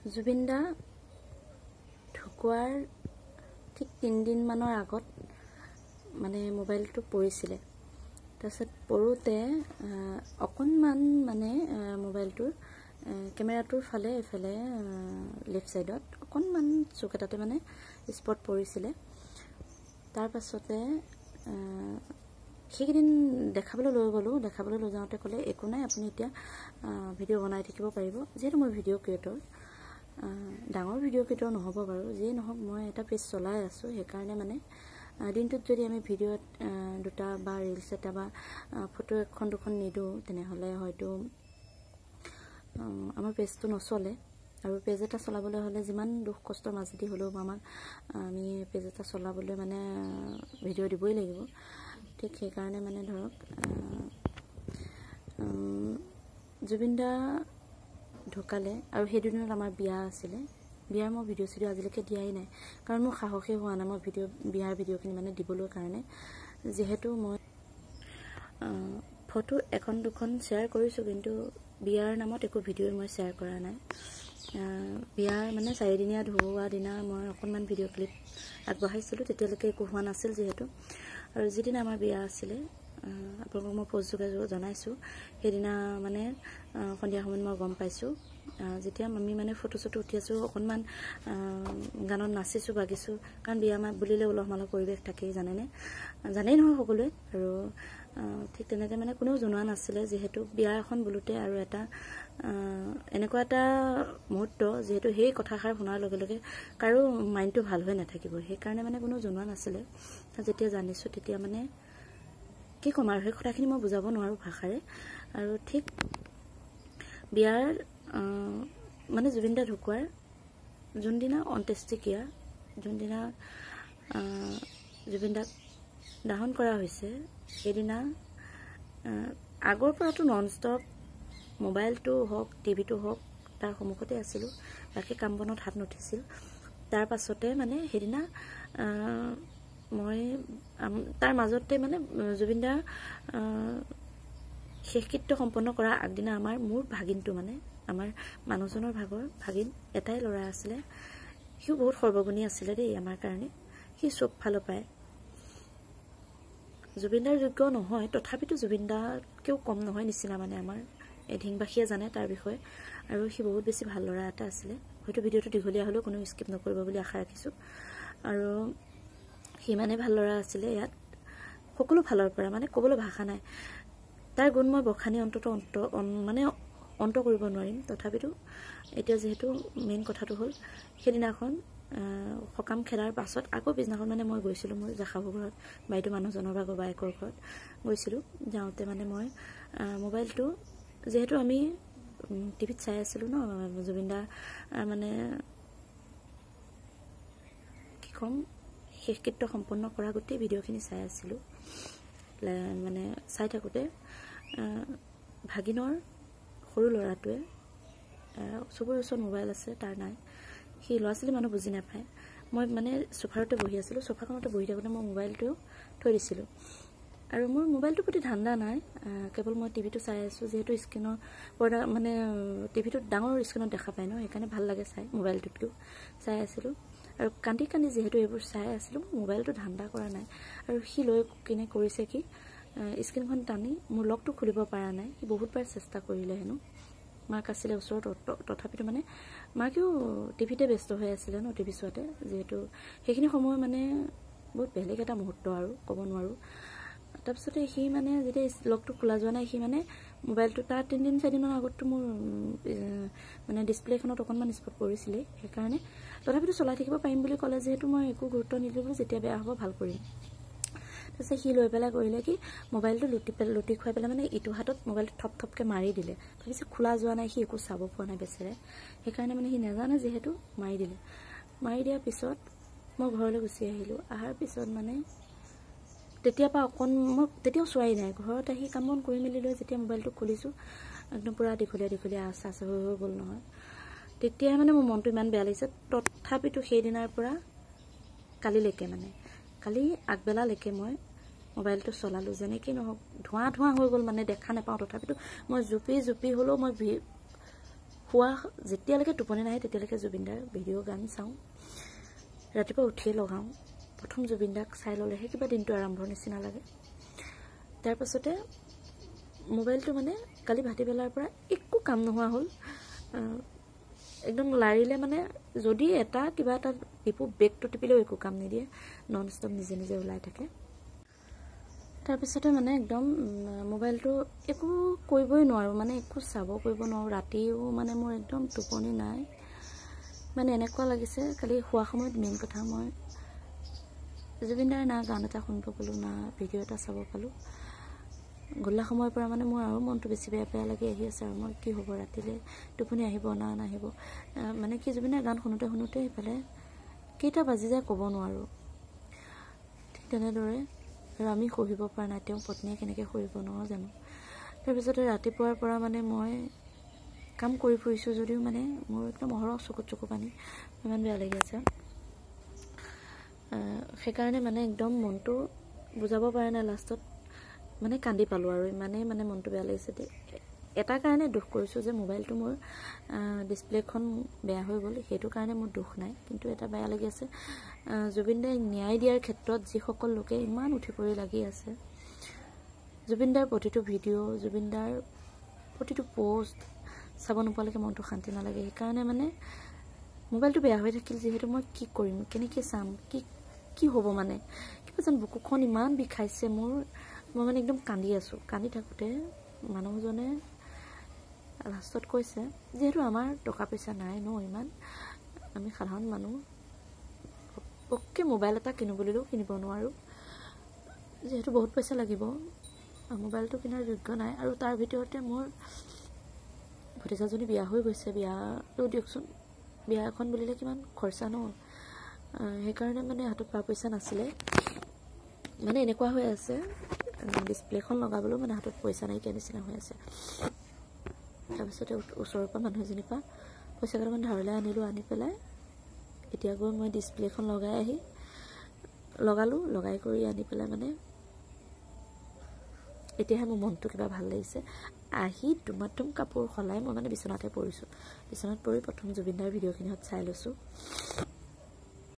জুবিন দা ঢুকুৱাৰ ঠিক 3 দিন মানৰ আগত মানে মোবাইলটো পৰিছিলে। তাৰপিছত পৰোতে অকণমান মানে মোবাইলটোৰ কেমেৰাটোৰ ফালে এফালে লেফ্ট সাইডত অকণমান চুক এটাতে মানে স্পট পৰিছিলে। তাৰ পাছতে সেইদিন দেখাবলৈ লৈ গ'লো। দেখাবলৈ লৈ যাওঁতে ক'লে একো নাই, আপুনি এতিয়া ভিডিঅ' বনাই থাকিব পাৰিব। যেহেতু মই ভিডিঅ' ক্ৰিয়েটৰ, ডাঙৰ ভিডিঅ' ক্ৰিয়েটৰ নহ'ব বাৰু, যিয়ে নহওক মই এটা পেজ চলাই আছোঁ। সেইকাৰণে মানে দিনটোত যদি আমি ভিডিঅ'ত দুটা বা ৰিলছ এটা বা ফটো এখন দুখন নিদিওঁ, তেনেহ'লে হয়তো আমাৰ পেজটো নচলে। আৰু পেজ এটা চলাবলৈ হ'লে যিমান দুখ কষ্টৰ মাজেদি হ'লেও আমি পেজ এটা চলাবলৈ মানে ভিডিঅ' দিবই লাগিব। ঠিক সেইকাৰণে মানে ধৰক জুবিন দা ঢুকালে আৰু সেইদিনত আমাৰ বিয়া আছিলে। বিয়াৰ মই ভিডিঅ' চিডিঅ' আজিলৈকে দিয়াই নাই, কাৰণ মোৰ সাহসেই হোৱা নাই মই বিয়াৰ ভিডিঅ'খিনি মানে দিবলৈ কাৰণে। যিহেতু মই ফটো এখন দুখন শ্বেয়াৰ কৰিছোঁ, কিন্তু বিয়াৰ নামত একো ভিডিঅ' মই শ্বেয়াৰ কৰা নাই। বিয়াৰ মানে 4 দিনীয়া ধুওৱা দিনা মই অকণমান ভিডিঅ' ক্লিপ আগবঢ়াইছিলোঁ, তেতিয়ালৈকে একো হোৱা নাছিল যিহেতু। আৰু যিদিনা আমাৰ বিয়া আছিলে, আপোনালোকক মই পোষ্ট যোগে জনাইছোঁ, সেইদিনা মানে সন্ধিয়া সময়ত মই গম পাইছোঁ। যেতিয়া আমি মানে ফটো চটো উঠি আছোঁ, অকণমান গানত নাচিছোঁ বাগিছোঁ, কাৰণ বিয়া বুলিলে উলহ মালহ পৰিৱেশ থাকেই, জানেই নহয় সকলোৱে। আৰু ঠিক তেনেকৈ মানে কোনেও জনোৱা নাছিলে, যিহেতু বিয়া এখন বোলোতে আৰু এটা এনেকুৱা এটা মুহূৰ্ত, যিহেতু সেই কথাষাৰ শুনাৰ লগে লগে কাৰো মাইণ্ডটো ভাল হৈ নাথাকিব। সেইকাৰণে মানে কোনেও জনোৱা নাছিলে। যেতিয়া জানিছোঁ তেতিয়া মানে কি ক'ম আৰু, সেই কথাখিনি মই বুজাব নোৱাৰোঁ ভাষাৰে। আৰু ঠিক বিয়াৰ মানে জুবিন দা ঢুকুৱাৰ যোনদিনা অন্ত্যেষ্টিক্ৰিয়া, যোনদিনা জুবিন দাক দাহন কৰা হৈছে, সেইদিনা আগৰ পৰাতো নন ষ্টপ মোবাইলটো হওক টিভিটো হওক তাৰ সন্মুখতে আছিলোঁ, বাকী কাম বনত হাত নুঠিছিল। তাৰ পাছতে মানে সেইদিনা মই তাৰ মাজতে মানে জুবিন দাৰ শেষকৃত্য সম্পন্ন কৰা আগদিনা মোৰ ভাগিনটো, মানে আমাৰ মানুহজনৰ ভাগিন এটাই ল'ৰা আছিলে। সিও বহুত সৰ্বগুণী আছিলে দেই আমাৰ কাৰণে। সি চব ফালৰ পায় জুবিন দাৰ যোগ্য নহয়, তথাপিতো জুবিন দাতকেও কম নহয় নিচিনা মানে আমাৰ এধিংবাসীয়ে জানে তাৰ বিষয়ে। আৰু সি বহুত বেছি ভাল ল'ৰা এটা আছিলে। হয়তো ভিডিঅ'টো দীঘলীয়া হ'লেও কোনো স্কিপ নকৰিব বুলি আশা ৰাখিছোঁ। আৰু সি মানে ভাল ল'ৰা আছিলে। ইয়াত সকলো ফালৰ পৰা মানে ক'বলৈ ভাষা নাই। তাৰ গুণ মই বখানি অন্ত কৰিব নোৱাৰিম। তথাপিতো এতিয়া যিহেতু মেইন কথাটো হ'ল, সেইদিনাখন সকাম খেলাৰ পাছত আকৌ পিছদিনাখন মানে মই গৈছিলোঁ মোৰ জেঠাশহুৰ ঘৰত, বাইদেউ মানুহজনৰ বায়েকৰ ঘৰত গৈছিলোঁ। যাওঁতে মানে মই মোবাইলটো, যিহেতু আমি টিভিত চাই আছিলোঁ ন, জুবিন দা মানে কি ক'ম, শেষকৃত্য সম্পন্ন কৰা গোটেই ভিডিঅ'খিনি চাই আছিলোঁ। মানে চাই থাকোঁতে ভাগিনৰ সৰু ল'ৰাটোৱে, চবৰে ওচৰত মোবাইল আছে, তাৰ নাই। সি ল'ৰা ছোৱালী মানুহ বুজি নাপায়। মই মানে চোফাৰতে বহি আছিলোঁ, চোফাখনতে বহি থাকোঁতে মই মোবাইলটো থৈ দিছিলোঁ। আৰু মোৰ মোবাইলটোৰ প্ৰতি ধান্দা নাই, কেৱল মই টিভিটো চাই আছোঁ। যিহেতু স্ক্ৰীনৰ পৰ্দা মানে টিভিটোত ডাঙৰ স্ক্ৰীণত দেখা পায় ন, সেইকাৰণে ভাল লাগে চাই, মোবাইলটোতকৈও চাই আছিলোঁ। আৰু কান্দি যিহেতু এইবোৰ চাই আছিলোঁ, মই মোবাইলটো ধান্দা কৰা নাই। আৰু সি লৈ কিনে কৰিছে কি, স্ক্ৰীণখন টানি মোৰ লকটো খুলিব পৰা নাই। সি বহুতবাৰ চেষ্টা কৰিলে হেনো, মাক আছিলে ওচৰত, তথাপিতো মানে মাকেও টিভিতে ব্যস্ত হৈ আছিলে ন, টিভি চোৱাতে। যিহেতু সেইখিনি সময় মানে বহুত বেলেগ এটা মুহূৰ্ত আৰু ক'ব নোৱাৰোঁ। তাৰপিছতে সি মানে যেতিয়া লকটো খোলা যোৱা নাই, সি মানে মোবাইলটো তাৰ 3 দিন 4 দিনৰ আগততো মোৰ মানে ডিছপ্লেখনত অকণমান স্পট পৰিছিলেই। সেইকাৰণে তথাপিতো চলাই থাকিব পাৰিম বুলি ক'লে, যিহেতু মই একো গুৰুত্ব নিদিলোঁ, বুলি যেতিয়া বেয়া হ'ব ভাল কৰিম। তাৰপিছত সি লৈ পেলাই কৰিলে কি, মোবাইলটো লুটি খুৱাই পেলাই মানে ইটো হাতত মোবাইলটো থপকৈ মাৰি দিলে। ভাবিছে খোলা যোৱা নাই, সি একো চাব পোৱা নাই বেচেৰাই। সেইকাৰণে মানে সি নাজানে যিহেতু মাৰি দিলে। মাৰি দিয়াৰ পিছত মই ঘৰলৈ গুচি আহিলোঁ। অহাৰ পিছত মানে তেতিয়াৰ পৰা মই তেতিয়াও চোৱাই নাই। ঘৰত আহি কাম বন কৰি মেলি লৈ যেতিয়া মোবাইলটো খুলিছোঁ, একদম পূৰা দীঘলীয়া আচাৰ হৈ গ'ল নহয়। তেতিয়াই মানে মোৰ মনটো ইমান বেয়া লাগিছে। তথাপিতো সেইদিনাৰ পৰা কালিলৈকে, মানে কালি আগবেলালৈকে মই মোবাইলটো চলালোঁ। যেনেকৈ নহওক ধোঁৱা হৈ গ'ল, মানে দেখা নাপাওঁ। তথাপিতো মই জুপি হ'লেও মই শুৱা যেতিয়ালৈকে টোপনি নাহে তেতিয়ালৈকে জুবিনদাৰ ভিডিঅ' গান চাওঁ ৰাতিপুৱা উঠিয়ে লগাওঁ প্ৰথম জুবিনদাক চাই ল'লেহে কিবা দিনটো আৰম্ভৰ নিচিনা লাগে তাৰ পাছতে মোবাইলটো মানে কালি ভাটিবেলাৰ পৰা একো কাম নোহোৱা হ'ল একদম লাৰিলে মানে যদি এটা কিবা এটা টিপু বেগটো টিপিলেও একো কাম নিদিয়ে নন ষ্টপ নিজে নিজে ওলাই থাকে তাৰপিছতে মানে একদম মোবাইলটো একো কৰিবই নোৱাৰোঁ মানে একো চাব কৰিব নোৱাৰোঁ ৰাতিও মানে মোৰ একদম টোপনি নাই মানে এনেকুৱা লাগিছে কালি শুৱা সময়ত মেইন কথা মই জুবিনদাৰ না গান এটা শুনিব পালোঁ না ভিডিঅ' এটা চাব পালোঁ গধূলা সময়ৰ পৰা মানে মোৰ আৰু মনটো বেছি বেয়া লাগি আহি আছে আৰু মই কি হ'ব ৰাতিলৈ টোপনি আহিব না নাহিব মানে কি জুবিনৰ গান শুনোতে সেইফালে কেইটা বাজি যায় ক'ব নোৱাৰোঁ ঠিক তেনেদৰে আৰু আমি সহিব পৰা নাই তেওঁ পত্নীয়ে কেনেকৈ সহিব নোৱাৰোঁ জানো তাৰপিছতে ৰাতিপুৱাৰ পৰা মানে মই কাম কৰি ফুৰিছোঁ যদিও মানে মোৰ একদম অহৰহ চকু পানী ইমান বেয়া লাগি আছে সেইকাৰণে মানে একদম মনটো বুজাব পৰা নাই লাষ্টত মানে কান্দি পালোঁ আৰু ইমানেই মানে মনটো বেয়া লাগিছে এটা কাৰণে দুখ কৰিছোঁ যে মোবাইলটো মোৰ ডিছপ্লেখন বেয়া হৈ গ'ল সেইটো কাৰণে মোৰ দুখ নাই কিন্তু এটা বেয়া লাগি আছে জুবিনদাই ন্যায় দিয়াৰ ক্ষেত্ৰত যিসকল লোকে ইমান উঠি পৰি লাগি আছে জুবিনদাৰ প্ৰতিটো ভিডিঅ' জুবিনদাৰ প্ৰতিটো পোষ্ট চাব নোপোৱালৈকে মনটো শান্তি নালাগে সেইকাৰণে মানে মোবাইলটো বেয়া হৈ থাকিল যিহেতু মই কি কৰিম কেনেকৈ চাম কি হ'ব মানে কিবা যেন বুকুখন ইমান বিষাইছে মই মানে একদম কান্দি আছোঁ কান্দি থাকোঁতে মানুহজনে লাষ্টত কৈছে যিহেতু আমাৰ টকা পইচা নাই ন ইমান আমি সাধাৰণ মানুহ পটককৈ মোবাইল এটা কিনো বুলিলেও কিনিব নোৱাৰোঁ যিহেতু বহুত পইচা লাগিব মোবাইলটো কিনাৰ যোগ্য নাই আৰু তাৰ ভিতৰতে মোৰ ভতিজাজনী বিয়া হৈ গৈছে বিয়াটো দিয়কচোন বিয়া এখন বুলিলে কিমান খৰচা ন সেইকাৰণে মানে হাতত পইচা নাছিলে মানে এনেকুৱা হৈ আছে ডিছপ্লেখন লগাবলৈও মানে হাতত পইচা নাইকিয়া নিচিনা হৈ আছে তাৰপিছতে ওচৰৰ পৰা মানুহ এজনীৰ পৰা পইচা কেইটামান ধাৰলৈ আনিলোঁ আনি পেলাই এতিয়া গৈ মই ডিছপ্লেখন লগাই কৰি আনি পেলাই মানে এতিয়াহে মোৰ মনটো কিবা ভাল লাগিছে আহি দুমাতুম কাপোৰ সলাই মই মানে বিচনাতে পৰিছোঁ বিচনাত পৰি প্ৰথম জুবিনদাৰ ভিডিঅ'খিনিত চাই লৈছোঁ